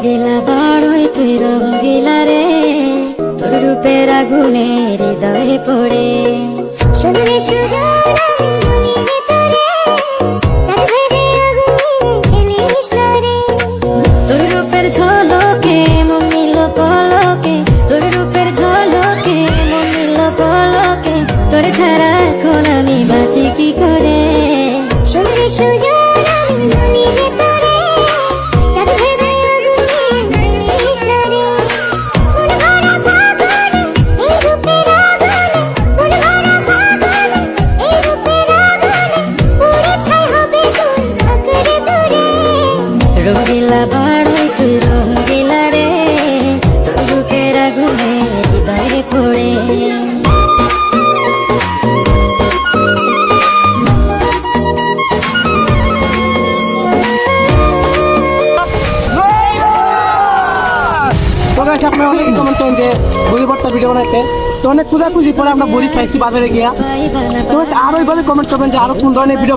রঙ্গিলা বড়ই তুই রঙ্গিলা রে, তোর রূপের আগুনে হৃদয়ে পড়ে। শুনলে সুজন আমি বলি যে তোরে, চাঁদ ভেবে আগুনে খেলিস না রে। তোর রূপের ঝলকে মন নিল পলকে, তোর রূপের ঝলকে মন নিল পলকে, তোর ছাড়া এখন আমি বাঁচি কি করে। শুনলে সুজন আমি বলি যে তোরে, চাঁদ ভেবে আগুনে খেলিস না রে। মন ভরা ফাগুনে এই রূপের আগুনে, মন ভরা ফাগুনে এই রূপের আগুনে, পুড়ে ছাই হবে তোর আঁকড়ে ধরে। রঙ্গিলা বড়ই তুই রঙ্গিলা রে, তোর রূপের আগুনে হৃদয়ে পড়ে। তো গাইস আপনারা অনেক কমেন্ট করেন যে বড়ি ভর্তা ভিডিও বানাইতে, তো অনেক খোঁজাখুঁজি পরে আমরা বড়ি পাইছি বাজারে গিয়া। তো গাইস আরো এইভাবে কমেন্ট করবেন যে আরো কোন ধরনের ভিডিও